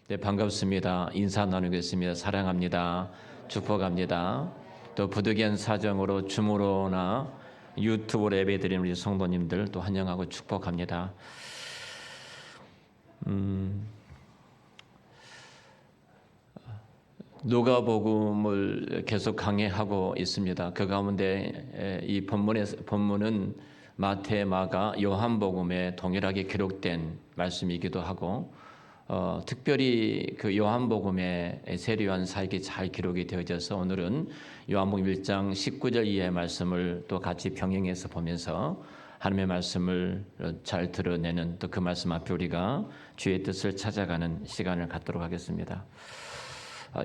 네, 반갑습니다. 인사 나누겠습니다. 사랑합니다. 축복합니다. 또 부득이한 사정으로 줌으로나 유튜브로 예배드리는 우리 성도님들 또 환영하고 축복합니다. 누가복음을 계속 강해하고 있습니다. 그 가운데 이 본문은 마태, 마가, 요한복음에 동일하게 기록된 말씀이기도 하고 특별히 그 요한복음의 세례요한 사역이 잘 기록이 되어져서 오늘은 요한복음 1장 19절 이하의 말씀을 또 같이 병행해서 보면서 하나님의 말씀을 잘 드러내는 또 그 말씀 앞에 우리가 주의 뜻을 찾아가는 시간을 갖도록 하겠습니다.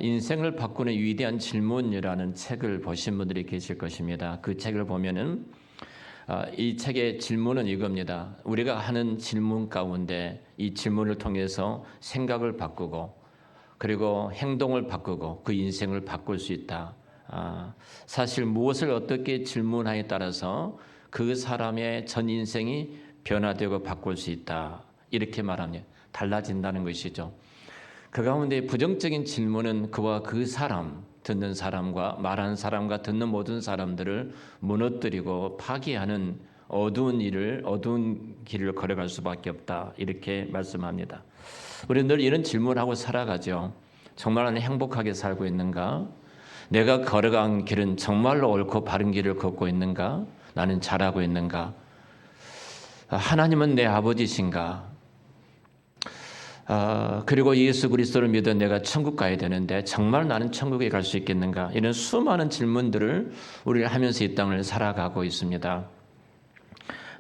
인생을 바꾸는 위대한 질문이라는 책을 보신 분들이 계실 것입니다. 그 책을 보면은 이 책의 질문은 이겁니다. 우리가 하는 질문 가운데 이 질문을 통해서 생각을 바꾸고 그리고 행동을 바꾸고 그 인생을 바꿀 수 있다. 사실 무엇을 어떻게 질문하에 따라서 그 사람의 전 인생이 변화되고 바꿀 수 있다. 이렇게 말하면 달라진다는 것이죠. 그 가운데 부정적인 질문은 그와 그 사람, 듣는 사람과 말하는 사람과 듣는 모든 사람들을 무너뜨리고 파괴하는 어두운 길을 걸어갈 수밖에 없다. 이렇게 말씀합니다. 우리는 늘 이런 질문하고 살아가죠. 정말 나는 행복하게 살고 있는가? 내가 걸어간 길은 정말로 옳고 바른 길을 걷고 있는가? 나는 잘하고 있는가? 하나님은 내 아버지신가? 그리고 예수 그리스도를 믿어 내가 천국 가야 되는데 정말 나는 천국에 갈 수 있겠는가? 이런 수많은 질문들을 우리를 하면서 이 땅을 살아가고 있습니다.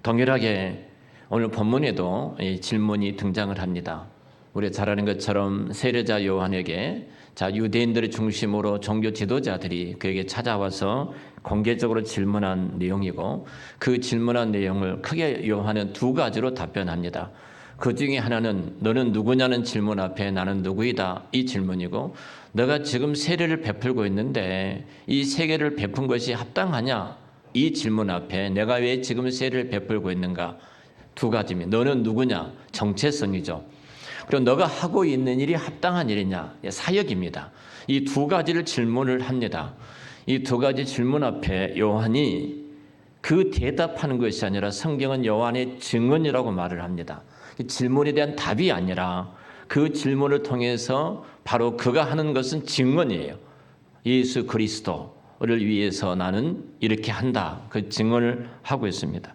동일하게 오늘 본문에도 이 질문이 등장을 합니다. 우리가 잘 아는 것처럼 세례자 요한에게 유대인들을 중심으로 종교 지도자들이 그에게 찾아와서 공개적으로 질문한 내용이고 그 질문한 내용을 크게 요한은 두 가지로 답변합니다. 그 중에 하나는 너는 누구냐는 질문 앞에 나는 누구이다 이 질문이고 너가 지금 세례를 베풀고 있는데 이 세례를 베푼 것이 합당하냐 이 질문 앞에 내가 왜 지금 세례를 베풀고 있는가 두 가지입니다. 너는 누구냐 정체성이죠. 그리고 너가 하고 있는 일이 합당한 일이냐 사역입니다. 이 두 가지를 질문을 합니다. 이 두 가지 질문 앞에 요한이 그 대답하는 것이 아니라 성경은 요한의 증언이라고 말을 합니다. 질문에 대한 답이 아니라 그 질문을 통해서 바로 그가 하는 것은 증언이에요. 예수 그리스도를 위해서 나는 이렇게 한다. 그 증언을 하고 있습니다.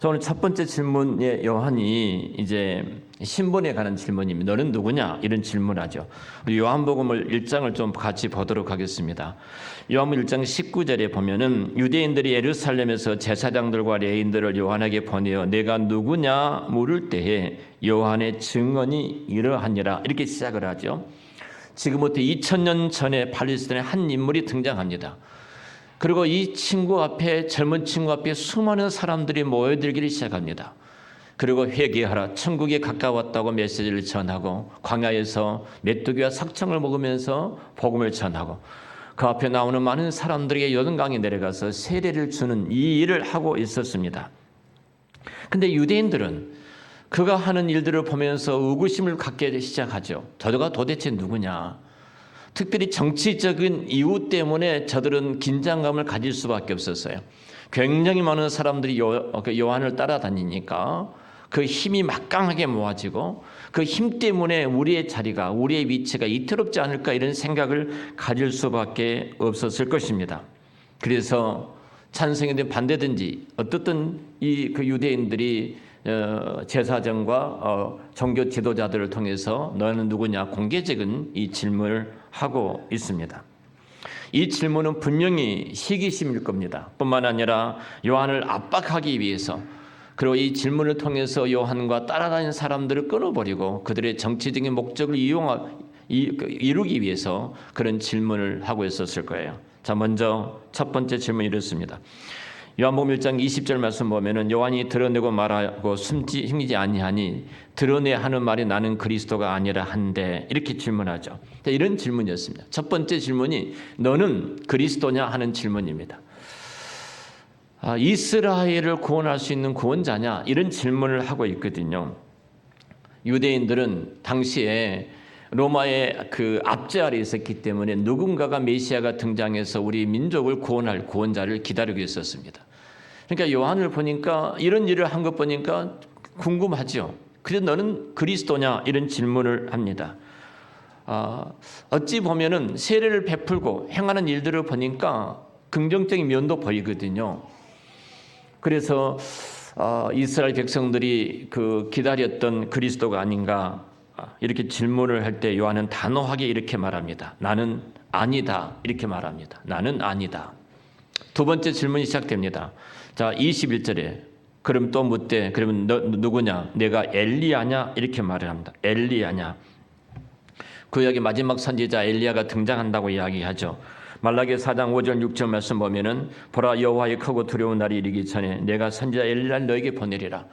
오늘 첫 번째 질문에 요한이 이제 신분에 관한 질문입니다. 너는 누구냐? 이런 질문하죠. 우리 요한복음을 1장을 좀 같이 보도록 하겠습니다. 요한복음 1장 19절에 보면은 유대인들이 예루살렘에서 제사장들과 레인들을 요한에게 보내어 내가 누구냐 물을 때에 요한의 증언이 이러하니라 이렇게 시작을 하죠. 지금부터 2000년 전에 팔레스타인의 한 인물이 등장합니다. 그리고 이 친구 앞에 젊은 친구 앞에 수많은 사람들이 모여들기를 시작합니다. 그리고 회개하라 천국에 가까웠다고 메시지를 전하고 광야에서 메뚜기와 석청을 먹으면서 복음을 전하고 그 앞에 나오는 많은 사람들에게 요단강에 내려가서 세례를 주는 이 일을 하고 있었습니다. 근데 유대인들은 그가 하는 일들을 보면서 의구심을 갖게 시작하죠. 저가 도대체 누구냐? 특별히 정치적인 이유 때문에 저들은 긴장감을 가질 수밖에 없었어요. 굉장히 많은 사람들이 요한을 따라다니니까 그 힘이 막강하게 모아지고 그 힘 때문에 우리의 자리가 우리의 위치가 이태롭지 않을까 이런 생각을 가질 수밖에 없었을 것입니다. 그래서 찬성이든 반대든지 어떻든 그 유대인들이 제사장과 종교 지도자들을 통해서 너는 누구냐 공개적인 이 질문을 하고 있습니다. 이 질문은 분명히 시기심일 겁니다. 뿐만 아니라 요한을 압박하기 위해서 그리고 이 질문을 통해서 요한과 따라다니는 사람들을 끊어버리고 그들의 정치적인 목적을 이루기 위해서 그런 질문을 하고 있었을 거예요. 자, 먼저 첫 번째 질문이 이렇습니다. 요한복음 1장 20절 말씀 보면은 요한이 드러내고 말하고 숨기지 아니하니 드러내야 하는 말이 나는 그리스도가 아니라 한데 이렇게 질문하죠. 이런 질문이었습니다. 첫 번째 질문이 너는 그리스도냐 하는 질문입니다. 이스라엘을 구원할 수 있는 구원자냐 이런 질문을 하고 있거든요. 유대인들은 당시에 로마의 그 압제 아래 있었기 때문에 누군가가 메시아가 등장해서 우리 민족을 구원할 구원자를 기다리고 있었습니다. 그러니까 요한을 보니까 이런 일을 한 것 보니까 궁금하죠. 그래서 너는 그리스도냐? 이런 질문을 합니다. 어찌 보면은 세례를 베풀고 행하는 일들을 보니까 긍정적인 면도 보이거든요. 그래서 이스라엘 백성들이 그 기다렸던 그리스도가 아닌가 이렇게 질문을 할 때 요한은 단호하게 이렇게 말합니다. 나는 아니다. 이렇게 말합니다. 나는 아니다. 두 번째 질문이 시작됩니다. 자, 21절에 그럼 또 묻되 그러면 너 누구냐? 내가 엘리야냐? 이렇게 말을 합니다. 엘리야냐? 구약의 마지막 선지자 엘리야가 등장한다고 이야기하죠. 말라기 4장 5절 6절 말씀 보면은 보라 여호와의 크고 두려운 날이 이르기 전에 내가 선지자 엘리야를 너에게 보내리라.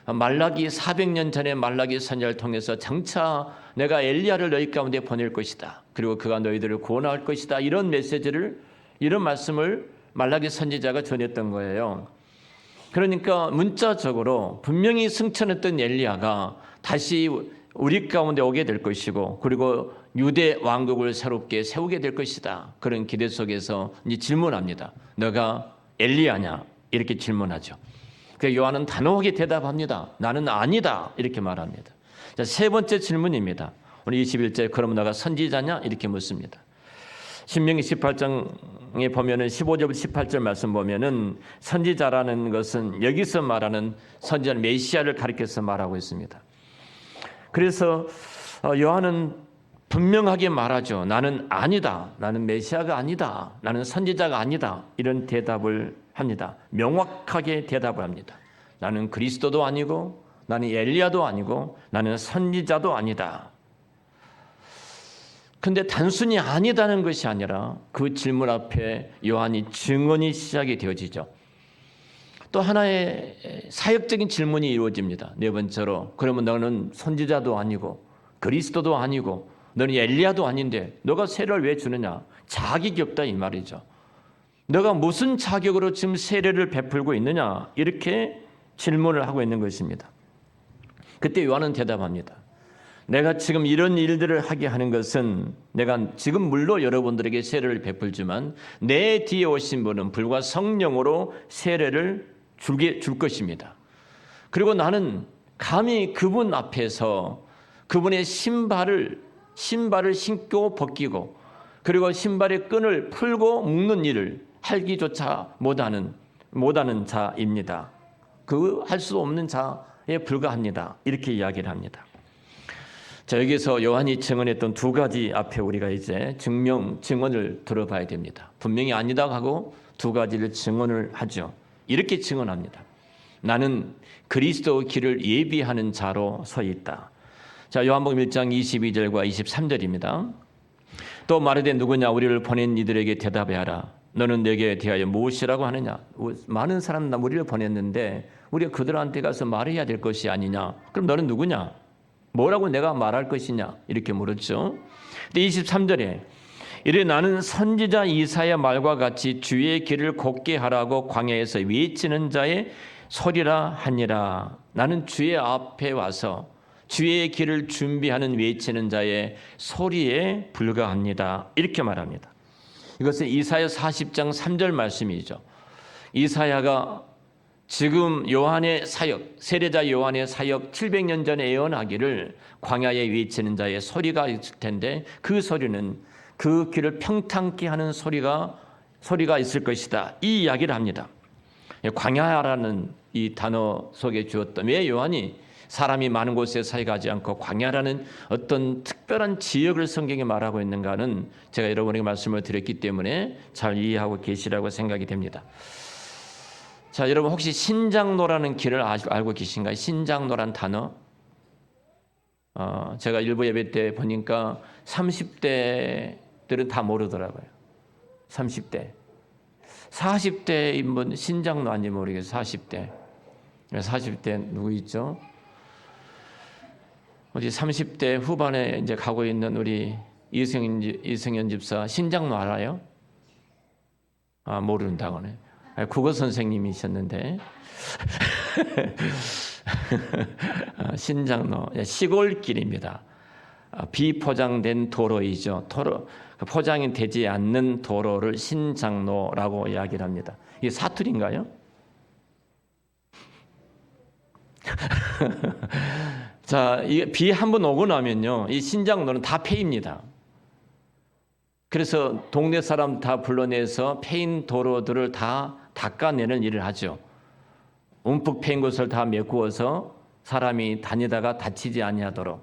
말라기 400년 전에 말라기 선지자를 통해서 장차 내가 엘리야를 너희 가운데 보낼 것이다. 그리고 그가 너희들을 구원할 것이다. 이런 메시지를 이런 말씀을 말라기 선지자가 전했던 거예요. 그러니까 문자적으로 분명히 승천했던 엘리야가 다시 우리 가운데 오게 될 것이고 그리고 유대 왕국을 새롭게 세우게 될 것이다. 그런 기대 속에서 이제 질문합니다. 너가 엘리야냐? 이렇게 질문하죠. 그 요한은 단호하게 대답합니다. 나는 아니다. 이렇게 말합니다. 자, 세 번째 질문입니다. 오늘 21절에 그럼 너가 선지자냐? 이렇게 묻습니다. 신명기 18장에 보면은 15절부터 18절 말씀 보면은 선지자라는 것은 여기서 말하는 선지자는 메시아를 가리켜서 말하고 있습니다. 그래서 요한은 분명하게 말하죠. 나는 아니다. 나는 메시아가 아니다. 나는 선지자가 아니다. 이런 대답을 합니다. 명확하게 대답을 합니다. 나는 그리스도도 아니고 나는 엘리야도 아니고 나는 선지자도 아니다. 근데 단순히 아니다는 것이 아니라 그 질문 앞에 요한이 증언이 시작이 되어지죠. 또 하나의 사역적인 질문이 이루어집니다. 네 번째로 그러면 너는 선지자도 아니고 그리스도도 아니고 너는 엘리야도 아닌데 너가 세례를 왜 주느냐? 자격이 없다 이 말이죠. 너가 무슨 자격으로 지금 세례를 베풀고 있느냐? 이렇게 질문을 하고 있는 것입니다. 그때 요한은 대답합니다. 내가 지금 이런 일들을 하게 하는 것은 내가 지금 물론 여러분들에게 세례를 베풀지만 내 뒤에 오신 분은 불과 성령으로 세례를 줄 것입니다. 그리고 나는 감히 그분 앞에서 그분의 신발을 신고 벗기고 그리고 신발의 끈을 풀고 묶는 일을 하기조차 못하는 자입니다. 그 할 수 없는 자에 불과합니다. 이렇게 이야기를 합니다. 자, 여기서 요한이 증언했던 두 가지 앞에 우리가 이제 증언을 들어봐야 됩니다. 분명히 아니다고 하고 두 가지를 증언을 하죠. 이렇게 증언합니다. 나는 그리스도 길을 예비하는 자로 서 있다. 자, 요한복음 1장 22절과 23절입니다. 또 말하되 누구냐? 우리를 보낸 이들에게 대답하라. 너는 내게 대하여 무엇이라고 하느냐? 많은 사람 우리를 보냈는데 우리가 그들한테 가서 말해야 될 것이 아니냐? 그럼 너는 누구냐? 뭐라고 내가 말할 것이냐? 이렇게 물었죠. 근데 23절에 이래 나는 선지자 이사야 말과 같이 주의 길을 곱게 하라고 광야에서 외치는 자의 소리라 하니라. 나는 주의 앞에 와서 주의 길을 준비하는 외치는 자의 소리에 불과합니다. 이렇게 말합니다. 이것은 이사야 40장 3절 말씀이죠. 이사야가 지금 요한의 사역, 세례자 요한의 사역 700년 전에 예언하기를 광야에 외치는 자의 소리가 있을 텐데 그 소리는 그 길을 평탄케 하는 소리가 있을 것이다. 이 이야기를 합니다. 광야라는 이 단어 속에 주었던 왜 요한이 사람이 많은 곳에 살가지 않고 광야라는 어떤 특별한 지역을 성경에 말하고 있는가는 제가 여러분에게 말씀을 드렸기 때문에 잘 이해하고 계시라고 생각이 됩니다. 자, 여러분 혹시 신장로라는 길을 알고 계신가요? 신장로란 단어? 제가 일부 예배 때 보니까 30대들은 다 모르더라고요. 30대. 40대인 분 신장로 아닌지 모르겠어요. 40대 누구 있죠? 우리 30대 후반에 이제 가고 있는 우리 이승현 집사 신장로 알아요? 모른다고네. 국어 선생님이셨는데 신장로 시골길입니다. 비포장된 도로이죠. 포장이 되지 않는 도로를 신장로라고 이야기를 합니다. 이게 사투리인가요? 자, 비 한 번 오고 나면요, 이 신장로는 다 패입니다. 그래서 동네 사람 다 불러내서 패인 도로들을 다 닦아내는 일을 하죠. 움푹 패인 곳을 다 메꾸어서 사람이 다니다가 다치지 아니하도록,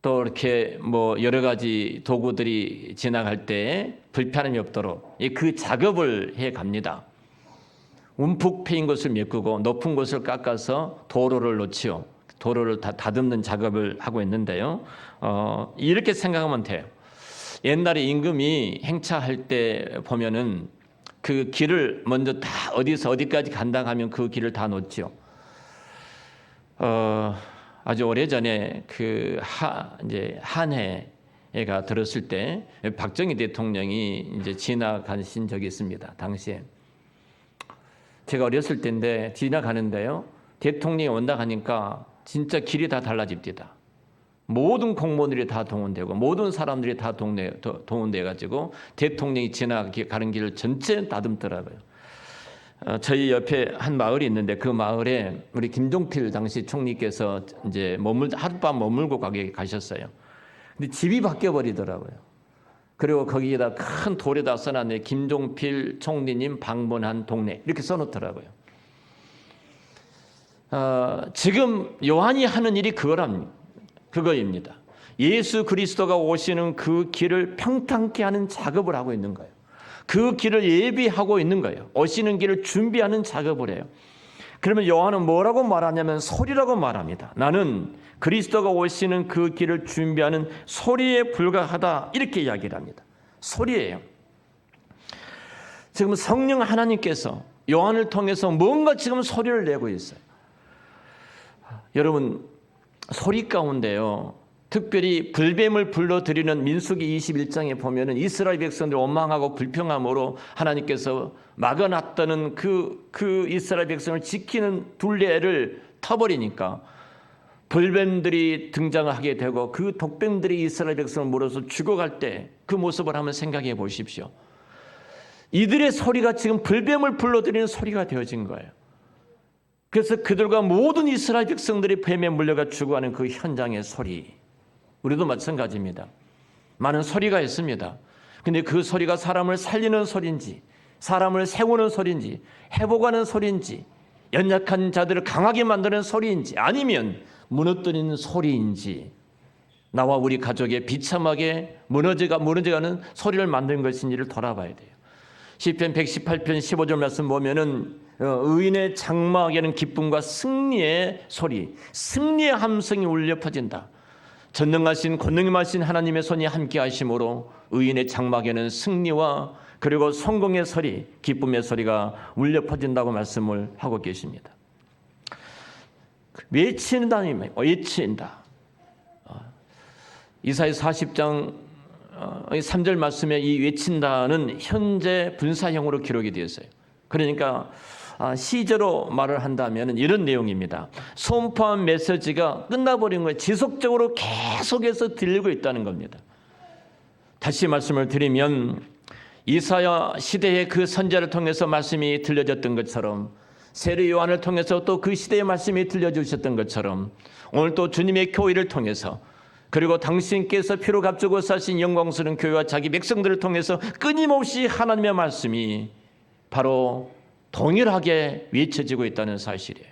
또 이렇게 여러 가지 도구들이 지나갈 때 불편함이 없도록 그 작업을 해 갑니다. 움푹 패인 곳을 메꾸고 높은 곳을 깎아서 도로를 놓지요. 도로를 다듬는 작업을 하고 있는데요. 이렇게 생각하면 돼요. 옛날에 임금이 행차할 때 보면은 그 길을 먼저 다 어디서 어디까지 간다 하면 그 길을 다 놓지요. 아주 오래전에 이제 한해가 들었을 때 박정희 대통령이 이제 지나가신 적이 있습니다. 당시에 제가 어렸을 때인데 지나가는데요, 대통령이 온다 하니까 진짜 길이 다 달라집니다. 모든 공무원들이 다 동원되고 모든 사람들이 다 동원돼 가지고 대통령이 지나가는 길을 전체 다듬더라고요. 저희 옆에 한 마을이 있는데 그 마을에 우리 김종필 당시 총리께서 이제 하룻밤 머물고 가셨어요. 근데 집이 바뀌어 버리더라고요. 그리고 거기에다 큰 돌에다 써놨네. 김종필 총리님 방문한 동네 이렇게 써놓더라고요. 지금 요한이 하는 일이 그거입니다. 예수 그리스도가 오시는 그 길을 평탄케 하는 작업을 하고 있는 거예요. 그 길을 예비하고 있는 거예요. 오시는 길을 준비하는 작업을 해요. 그러면 요한은 뭐라고 말하냐면 소리라고 말합니다. 나는 그리스도가 오시는 그 길을 준비하는 소리에 불과하다 이렇게 이야기를 합니다. 소리예요. 지금 성령 하나님께서 요한을 통해서 뭔가 지금 소리를 내고 있어요. 여러분, 소리 가운데요, 특별히 불뱀을 불러들이는 민수기 21장에 보면은 이스라엘 백성들이 원망하고 불평함으로 하나님께서 막아놨다는 그 이스라엘 백성을 지키는 둘레를 타버리니까 불뱀들이 등장을 하게 되고 그 독뱀들이 이스라엘 백성을 물어서 죽어갈 때 그 모습을 한번 생각해 보십시오. 이들의 소리가 지금 불뱀을 불러들이는 소리가 되어진 거예요. 그래서 그들과 모든 이스라엘 백성들이 뱀에 물려가 죽어가는 그 현장의 소리, 우리도 마찬가지입니다. 많은 소리가 있습니다. 근데 그 소리가 사람을 살리는 소리인지, 사람을 세우는 소리인지, 회복하는 소리인지, 연약한 자들을 강하게 만드는 소리인지, 아니면 무너뜨리는 소리인지, 나와 우리 가족의 비참하게 무너져가는 소리를 만든 것인지를 돌아봐야 돼요. 시편 118편 15절 말씀 보면은 의인의 장막에는 기쁨과 승리의 소리, 승리의 함성이 울려 퍼진다. 전능하신 권능하신 하나님의 손이 함께 하심으로 의인의 장막에는 승리와 그리고 성공의 소리, 기쁨의 소리가 울려 퍼진다고 말씀을 하고 계십니다. 외친다니, 외친다. 이사야 40장 3절 말씀에 이 외친다는 현재 분사형으로 기록이 되었어요. 그러니까 시제로 말을 한다면 이런 내용입니다. 선포한 메시지가 끝나버린 거예요. 지속적으로 계속해서 들리고 있다는 겁니다. 다시 말씀을 드리면 이사야 시대의 그 선지자를 통해서 말씀이 들려졌던 것처럼, 세례 요한을 통해서 또 그 시대의 말씀이 들려주셨던 것처럼, 오늘 또 주님의 교회를 통해서, 그리고 당신께서 피로 값주고 사신 영광스러운 교회와 자기 백성들을 통해서 끊임없이 하나님의 말씀이 바로 동일하게 외쳐지고 있다는 사실이에요.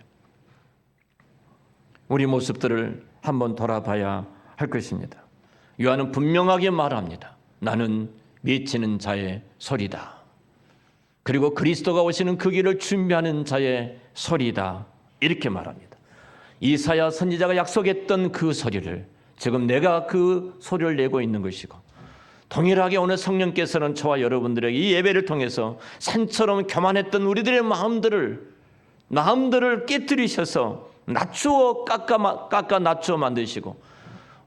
우리 모습들을 한번 돌아봐야 할 것입니다. 요한은 분명하게 말합니다. 나는 외치는 자의 소리다. 그리고 그리스도가 오시는 그 길을 준비하는 자의 소리다. 이렇게 말합니다. 이사야 선지자가 약속했던 그 소리를 지금 내가 그 소리를 내고 있는 것이고, 동일하게 오늘 성령께서는 저와 여러분들에게 이 예배를 통해서 산처럼 교만했던 우리들의 마음들을 깨뜨리셔서 낮추어 깎아 낮추어 만드시고,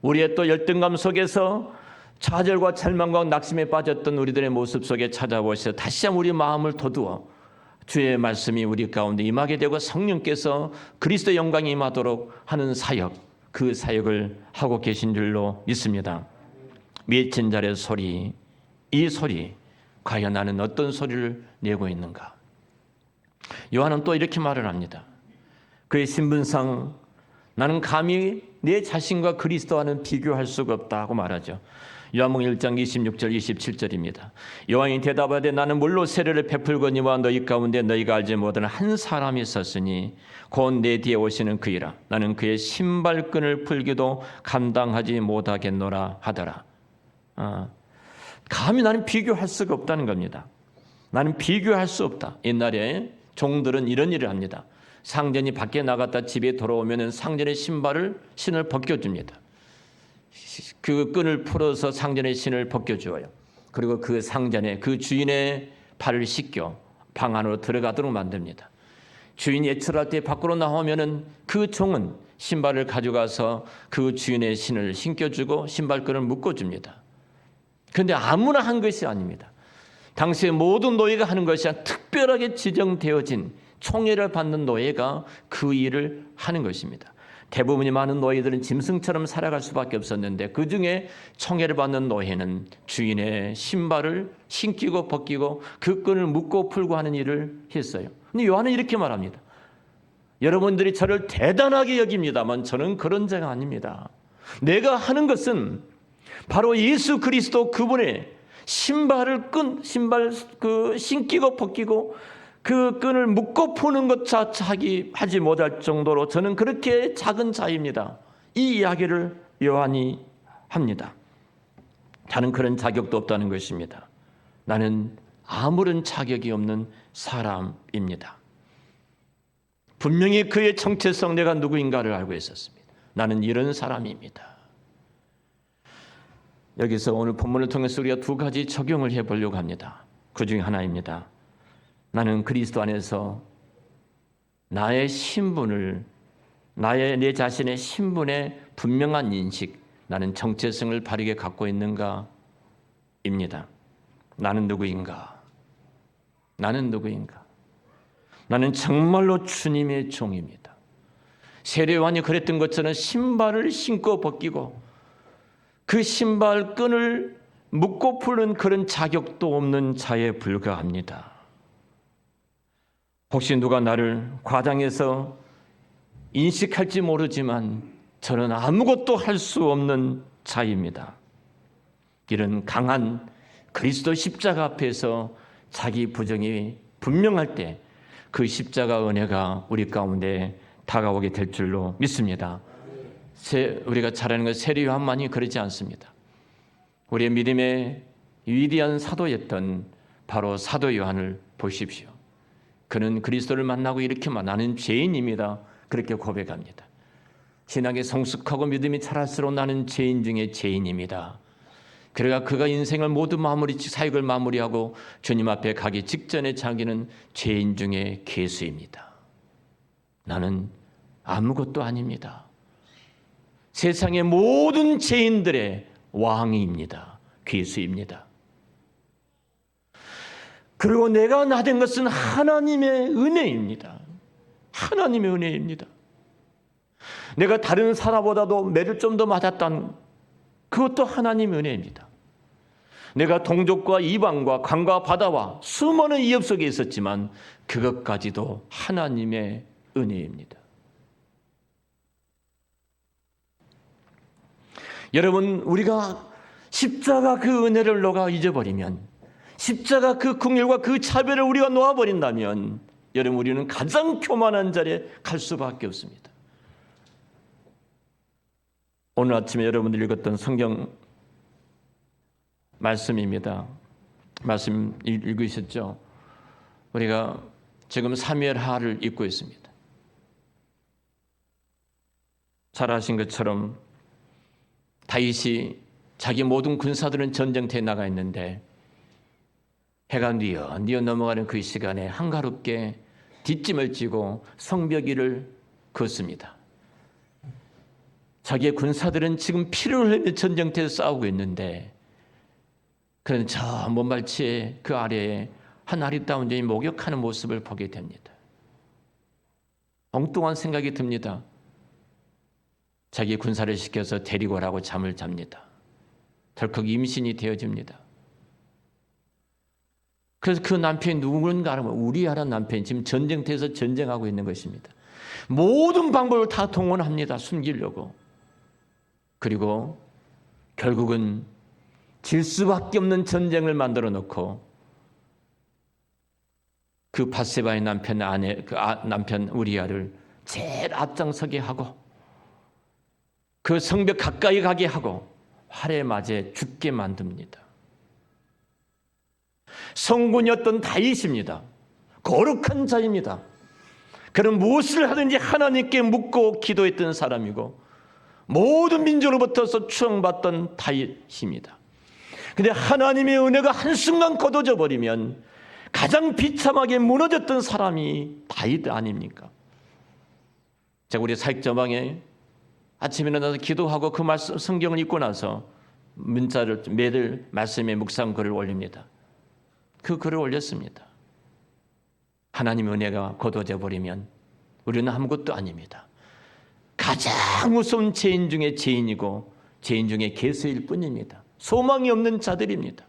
우리의 또 열등감 속에서 좌절과 절망과 낙심에 빠졌던 우리들의 모습 속에 찾아오셔서 다시 한번 우리 마음을 돋우어 주의 말씀이 우리 가운데 임하게 되고 성령께서 그리스도의 영광이 임하도록 하는 사역, 그 사역을 하고 계신 줄로 믿습니다. 맺힌 자의 소리, 이 소리, 과연 나는 어떤 소리를 내고 있는가? 요한은 또 이렇게 말을 합니다. 그의 신분상 나는 감히 내 자신과 그리스도와는 비교할 수가 없다고 말하죠. 요한복음 1장 26절 27절입니다. 요한이 대답하되 나는 물로 세례를 베풀거니와 너희 가운데 너희가 알지 못하는 한 사람이 있었으니 곧 내 뒤에 오시는 그이라. 나는 그의 신발끈을 풀기도 감당하지 못하겠노라 하더라. 감히 나는 비교할 수가 없다는 겁니다. 나는 비교할 수 없다. 옛날에 종들은 이런 일을 합니다. 상전이 밖에 나갔다 집에 돌아오면 상전의 신을 벗겨줍니다. 그 끈을 풀어서 상전의 신을 벗겨주어요. 그리고 그 상전의 그 주인의 발을 씻겨 방 안으로 들어가도록 만듭니다. 주인이 외출할 때 밖으로 나오면은 그 종은 신발을 가져가서 그 주인의 신을 신겨주고 신발끈을 묶어줍니다. 그런데 아무나 한 것이 아닙니다. 당시에 모든 노예가 하는 것이 아니라 특별하게 지정되어진 총애를 받는 노예가 그 일을 하는 것입니다. 대부분이 많은 노예들은 짐승처럼 살아갈 수밖에 없었는데 그중에 총애를 받는 노예는 주인의 신발을 신기고 벗기고 그 끈을 묶고 풀고 하는 일을 했어요. 근데 요한은 이렇게 말합니다. 여러분들이 저를 대단하게 여깁니다만 저는 그런 자가 아닙니다. 내가 하는 것은 바로 예수 그리스도 그분의 신발 신기고 벗기고 그 끈을 묶고 푸는 것조차 하지 못할 정도로 저는 그렇게 작은 자입니다. 이 이야기를 요한이 합니다. 나는 그런 자격도 없다는 것입니다. 나는 아무런 자격이 없는 사람입니다. 분명히 그의 정체성 내가 누구인가를 알고 있었습니다. 나는 이런 사람입니다. 여기서 오늘 본문을 통해서 우리가 두 가지 적용을 해보려고 합니다. 그 중에 하나입니다. 나는 그리스도 안에서 나의 신분을, 내 자신의 신분의 분명한 인식, 나는 정체성을 바르게 갖고 있는가입니다. 나는 누구인가? 나는 누구인가? 나는 정말로 주님의 종입니다. 세례 요한이 그랬던 것처럼 신발을 신고 벗기고 그 신발 끈을 묶고 푸는 그런 자격도 없는 자에 불과합니다. 혹시 누가 나를 과장해서 인식할지 모르지만 저는 아무것도 할 수 없는 자입니다. 이런 강한 그리스도 십자가 앞에서 자기 부정이 분명할 때 그 십자가 은혜가 우리 가운데 다가오게 될 줄로 믿습니다. 우리가 잘 아는 것 세례 요한만이 그러지 않습니다. 우리의 믿음의 위대한 사도였던 바로 사도 요한을 보십시오. 그는 그리스도를 만나고 이렇게 나는 죄인입니다. 그렇게 고백합니다. 신앙에 성숙하고 믿음이 자랄수록 나는 죄인 중에 죄인입니다. 그러가 그가 인생을 모두 사역을 마무리하고 주님 앞에 가기 직전에 자기는 죄인 중에 괴수입니다. 나는 아무것도 아닙니다. 세상의 모든 죄인들의 왕입니다. 괴수입니다. 그리고 내가 나된 것은 하나님의 은혜입니다. 하나님의 은혜입니다. 내가 다른 사람보다도 매를 좀 더 맞았다는 그것도 하나님의 은혜입니다. 내가 동족과 이방과 강과 바다와 수많은 위협 속에 있었지만 그것까지도 하나님의 은혜입니다. 여러분, 우리가 십자가 그 은혜를 녹아 잊어버리면, 십자가 그 긍휼과 그 차별을 우리가 놓아버린다면 여러분, 우리는 가장 교만한 자리에 갈 수밖에 없습니다. 오늘 아침에 여러분들이 읽었던 성경 말씀입니다. 말씀 읽으셨죠? 우리가 지금 사무엘하를 읽고 있습니다. 잘 아신 것처럼 다윗이 자기 모든 군사들은 전쟁터에 나가 있는데 해가 뉘어 넘어가는 그 시간에 한가롭게 뒷짐을 지고 성벽 위를 걷습니다. 자기의 군사들은 지금 피를 흘리며 전쟁터에서 싸우고 있는데 그는 저 먼발치에 그 아래에 한 아리따운 여인이 목욕하는 모습을 보게 됩니다. 엉뚱한 생각이 듭니다. 자기 군사를 시켜서 데리고 오라고 잠을 잡니다. 덜컥 임신이 되어집니다. 그래서 그 남편이 누군가 하면 우리아라는 남편이 지금 전쟁터에서 전쟁하고 있는 것입니다. 모든 방법을 다 동원합니다. 숨기려고. 그리고 결국은 질 수밖에 없는 전쟁을 만들어 놓고 그 밧세바의 남편 남편 우리아를 제일 앞장서게 하고 그 성벽 가까이 가게 하고 활에 맞아 죽게 만듭니다. 성군이었던 다윗입니다. 거룩한 자입니다. 그는 무엇을 하든지 하나님께 묻고 기도했던 사람이고 모든 민족으로부터 추앙받던 다윗입니다. 그런데 하나님의 은혜가 한순간 거둬져 버리면 가장 비참하게 무너졌던 사람이 다윗 아닙니까? 제가 우리 사역자방에 아침에 일어나서 기도하고 그 말씀 성경을 읽고 나서 문자를 매일 말씀의 묵상 글을 올립니다. 그 글을 올렸습니다. 하나님의 은혜가 거둬져 버리면 우리는 아무것도 아닙니다. 가장 무서운 죄인 중에 죄인이고 죄인 중에 개수일 뿐입니다. 소망이 없는 자들입니다.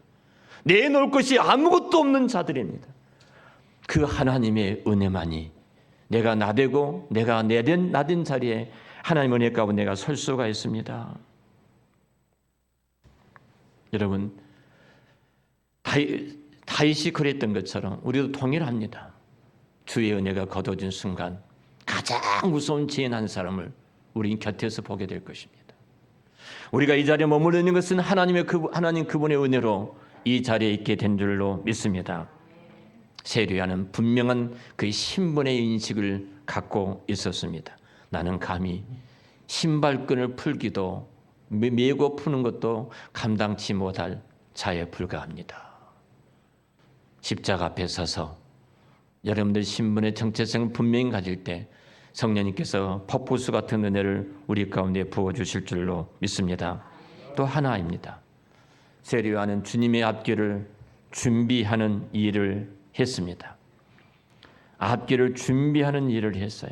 내놓을 것이 아무것도 없는 자들입니다. 그 하나님의 은혜만이 내가 나되고 내가 나된 자리에 하나님의 은혜 가운데 내가 설 수가 있습니다. 여러분, 다윗이 그랬던 것처럼 우리도 동일합니다. 주의 은혜가 거둬진 순간 가장 무서운 죄인 한 사람을 우리 곁에서 보게 될 것입니다. 우리가 이 자리에 머물러 있는 것은 하나님 그분의 은혜로 이 자리에 있게 된 줄로 믿습니다. 세리야는 분명한 그의 신분의 인식을 갖고 있었습니다. 나는 감히 신발끈을 풀기도 메고 푸는 것도 감당치 못할 자에 불과합니다. 십자가 앞에 서서 여러분들 신분의 정체성을 분명히 가질 때 성령님께서 폭포수 같은 은혜를 우리 가운데 부어주실 줄로 믿습니다. 또 하나입니다. 세리야는 주님의 앞길을 준비하는 일을 했습니다. 앞길을 준비하는 일을 했어요.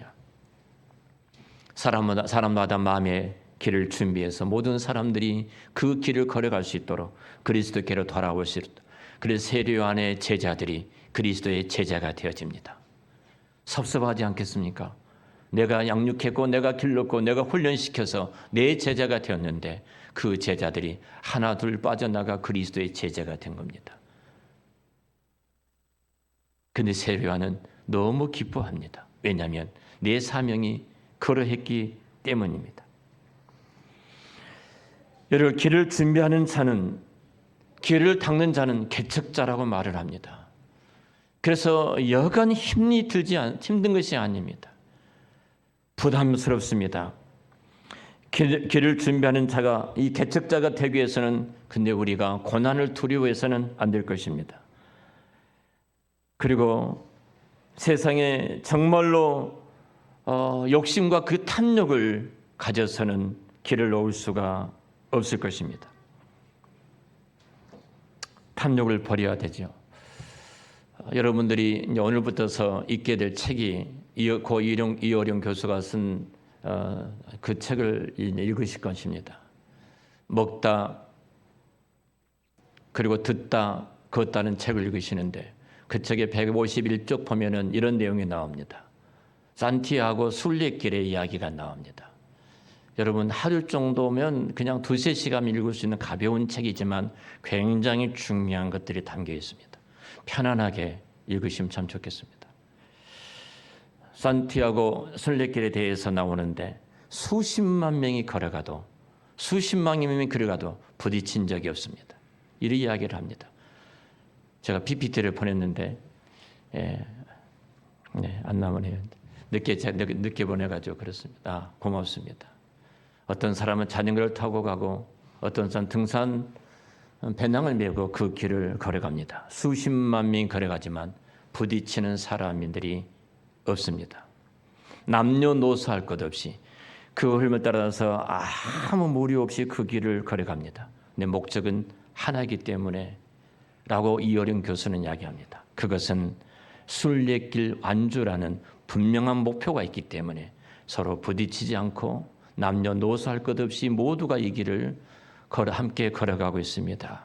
사람마다 마음의 길을 준비해서 모든 사람들이 그 길을 걸어갈 수 있도록 그리스도께로 돌아올 수 있도록 그래서 세리야의 제자들이 그리스도의 제자가 되어집니다. 섭섭하지 않겠습니까? 내가 양육했고 내가 길렀고 내가 훈련시켜서 내 제자가 되었는데 그 제자들이 하나 둘 빠져나가 그리스도의 제자가 된 겁니다. 근데 세리야는 너무 기뻐합니다. 왜냐하면 내 사명이 그러했기 때문입니다. 여러분, 길을 준비하는 자는 길을 닦는 자는 개척자라고 말을 합니다. 그래서 여간 힘든 것이 아닙니다. 부담스럽습니다. 길을 준비하는 자가 이 개척자가 되기 위해서는 근데 우리가 고난을 두려워해서는 안 될 것입니다. 그리고 세상에 정말로 욕심과 그 탐욕을 가져서는 길을 놓을 수가 없을 것입니다. 탐욕을 버려야 되죠. 여러분들이 이제 오늘부터서 읽게 될 책이 고 이어령 교수가 쓴 그 책을 읽으실 것입니다. 먹다 그리고 듣다 걷다는 책을 읽으시는데 그 책의 151쪽 보면은 이런 내용이 나옵니다. 산티아고 순례길의 이야기가 나옵니다. 여러분 하루 정도면 그냥 2-3시간 읽을 수 있는 가벼운 책이지만 굉장히 중요한 것들이 담겨 있습니다. 편안하게 읽으시면 참 좋겠습니다. 산티아고 순례길에 대해서 나오는데 수십만 명이 걸어가도 부딪힌 적이 없습니다. 이런 이야기를 합니다. 제가 PPT를 보냈는데 안 나오네요. 늦게 보내가지고 그렇습니다. 고맙습니다. 어떤 사람은 자전거를 타고 가고 어떤 사람은 등산 배낭을 메고 그 길을 걸어갑니다. 수십만 명이 걸어가지만 부딪히는 사람들이 없습니다. 남녀노소할 것 없이 그 흐름을 따라서 아무 무리 없이 그 길을 걸어갑니다. 내 목적은 하나이기 때문에 라고 이어령 교수는 이야기합니다. 그것은 순례길 완주라는 분명한 목표가 있기 때문에 서로 부딪히지 않고 남녀노소 할 것 없이 모두가 이 길을 함께 걸어가고 있습니다.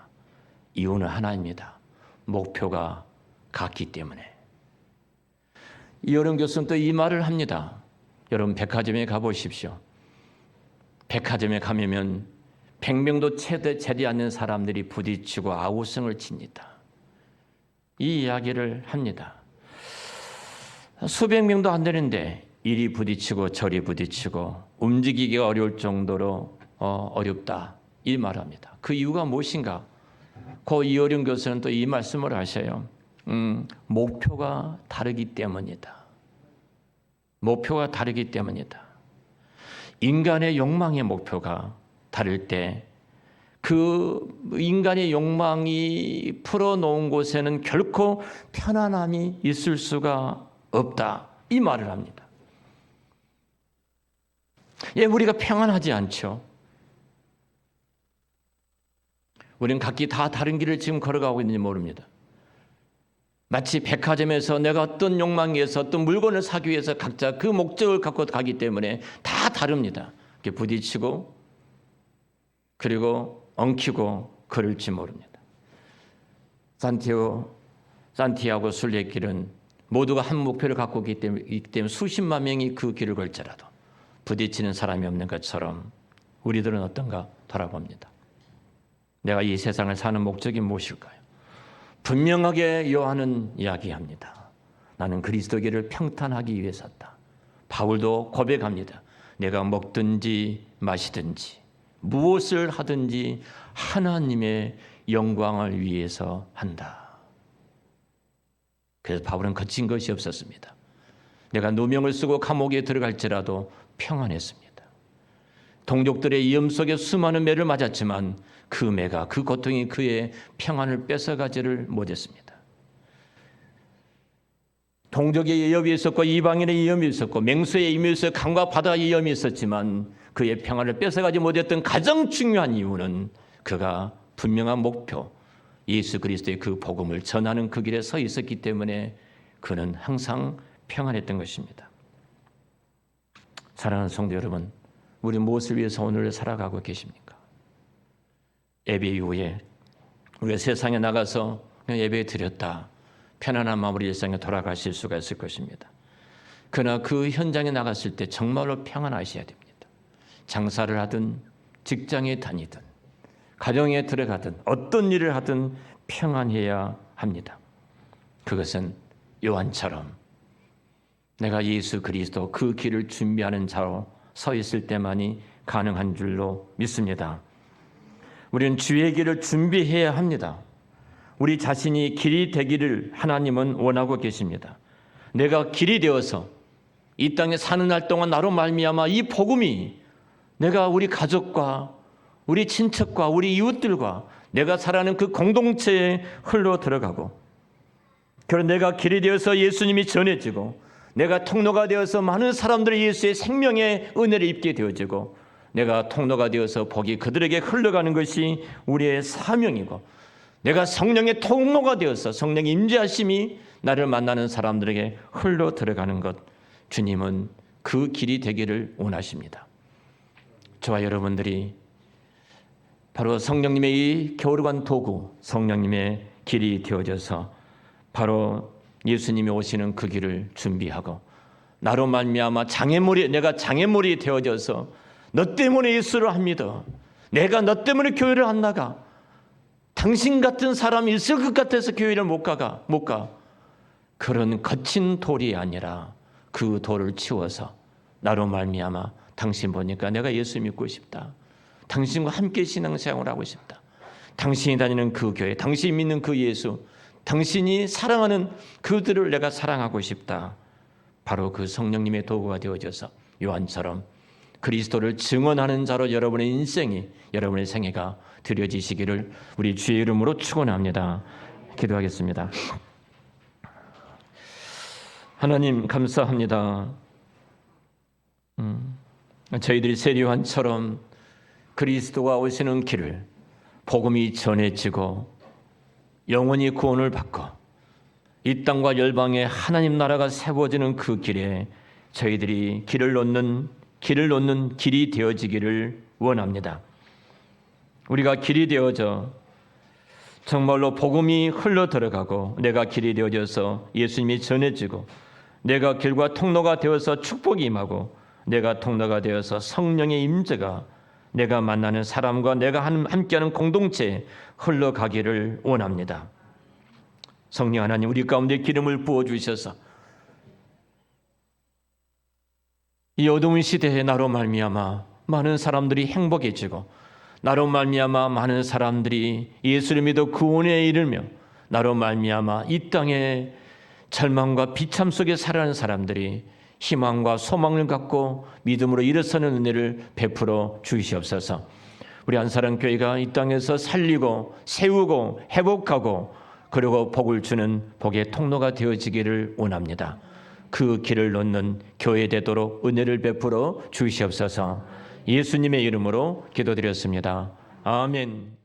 이유는 하나입니다. 목표가 같기 때문에. 이어른 교수는 또 이 말을 합니다. 여러분 백화점에 가보십시오. 백화점에 가면 100명도 채되지 않는 사람들이 부딪히고 아우성을 칩니다. 이 이야기를 합니다. 수백 명도 안 되는데 이리 부딪히고 저리 부딪히고 움직이기가 어려울 정도로 어렵다. 이 말합니다. 그 이유가 무엇인가? 고 이어륜 교수는 또 이 말씀을 하셔요. 목표가 다르기 때문이다. 목표가 다르기 때문이다. 인간의 욕망의 목표가 다를 때 그 인간의 욕망이 풀어놓은 곳에는 결코 편안함이 있을 수가 없다. 이 말을 합니다. 예, 우리가 평안하지 않죠. 우리는 각기 다 다른 길을 지금 걸어가고 있는지 모릅니다. 마치 백화점에서 내가 어떤 욕망에 의해서 어떤 물건을 사기 위해서 각자 그 목적을 갖고 가기 때문에 다 다릅니다. 이렇게 부딪히고 그리고 엉키고 그럴지 모릅니다. 산티아고 순례길은 모두가 한 목표를 갖고 있기 때문에 수십만 명이 그 길을 걸지라도 부딪히는 사람이 없는 것처럼 우리들은 어떤가 돌아봅니다. 내가 이 세상을 사는 목적이 무엇일까요? 분명하게 요한은 이야기합니다. 나는 그리스도께를 평탄하기 위해 샀다. 바울도 고백합니다. 내가 먹든지 마시든지 무엇을 하든지 하나님의 영광을 위해서 한다. 그래서 바울은 거친 것이 없었습니다. 내가 누명을 쓰고 감옥에 들어갈지라도 평안했습니다. 동족들의 위험 속에 수많은 매를 맞았지만 그 매가, 그 고통이 그의 평안을 뺏어가지를 못했습니다. 동족의 위협이 있었고 이방인의 위험이 있었고 맹수의 위험이 있었고 강과 바다의 위험이 있었지만 그의 평안을 뺏어가지 못했던 가장 중요한 이유는 그가 분명한 목표, 예수 그리스도의 그 복음을 전하는 그 길에 서 있었기 때문에 그는 항상 평안했던 것입니다. 사랑하는 성도 여러분, 우리 무엇을 위해서 오늘을 살아가고 계십니까? 예배 이후에 우리가 세상에 나가서 그냥 예배 드렸다. 편안한 마음으로 일상에 돌아가실 수가 있을 것입니다. 그러나 그 현장에 나갔을 때 정말로 평안하셔야 됩니다. 장사를 하든 직장에 다니든 가정에 들어가든 어떤 일을 하든 평안해야 합니다. 그것은 요한처럼 내가 예수 그리스도 그 길을 준비하는 자로 서 있을 때만이 가능한 줄로 믿습니다. 우리는 주의 길을 준비해야 합니다. 우리 자신이 길이 되기를 하나님은 원하고 계십니다. 내가 길이 되어서 이 땅에 사는 날 동안 나로 말미암아 이 복음이 내가 우리 가족과 우리 친척과 우리 이웃들과 내가 살아가는 그 공동체에 흘러 들어가고 그리고 내가 길이 되어서 예수님이 전해지고 내가 통로가 되어서 많은 사람들이 예수의 생명의 은혜를 입게 되어지고 내가 통로가 되어서 복이 그들에게 흘러가는 것이 우리의 사명이고 내가 성령의 통로가 되어서 성령의 임재하심이 나를 만나는 사람들에게 흘러 들어가는 것, 주님은 그 길이 되기를 원하십니다. 저와 여러분들이 바로 성령님의 이 겨울관 도구, 성령님의 길이 되어져서 바로 예수님이 오시는 그 길을 준비하고 나로 말미암아 내가 장애물이 되어져서 너 때문에 예수를 합니다. 내가 너 때문에 교회를 안 나가. 당신 같은 사람이 있을 것 같아서 교회를 못 가. 그런 거친 돌이 아니라 그 돌을 치워서 나로 말미암아 당신 보니까 내가 예수 믿고 싶다. 당신과 함께 신앙생활을 하고 싶다. 당신이 다니는 그 교회, 당신이 믿는 그 예수, 당신이 사랑하는 그들을 내가 사랑하고 싶다. 바로 그 성령님의 도구가 되어져서 요한처럼 그리스도를 증언하는 자로 여러분의 인생이, 여러분의 생애가 드려지시기를 우리 주의 이름으로 축원합니다. 기도하겠습니다. 하나님 감사합니다. 저희들이 세리요한처럼 그리스도가 오시는 길을 복음이 전해지고 영원히 구원을 받고 이 땅과 열방에 하나님 나라가 세워지는 그 길에 저희들이 길을 놓는 길을 놓는 길이 되어지기를 원합니다. 우리가 길이 되어져 정말로 복음이 흘러 들어가고 내가 길이 되어져서 예수님이 전해지고 내가 길과 통로가 되어서 축복이 임하고 내가 통로가 되어서 성령의 임재가 내가 만나는 사람과 내가 함께하는 공동체에 흘러가기를 원합니다. 성령 하나님, 우리 가운데 기름을 부어주셔서 이 어두운 시대에 나로 말미암아 많은 사람들이 행복해지고 나로 말미암아 많은 사람들이 예수를 믿어 구원에 이르며 나로 말미암아 이 땅에 절망과 비참 속에 살아가는 사람들이 희망과 소망을 갖고 믿음으로 일어서는 은혜를 베풀어 주시옵소서. 우리 한사랑교회가 이 땅에서 살리고 세우고 회복하고 그리고 복을 주는 복의 통로가 되어지기를 원합니다. 그 길을 놓는 교회 되도록 은혜를 베풀어 주시옵소서. 예수님의 이름으로 기도드렸습니다. 아멘.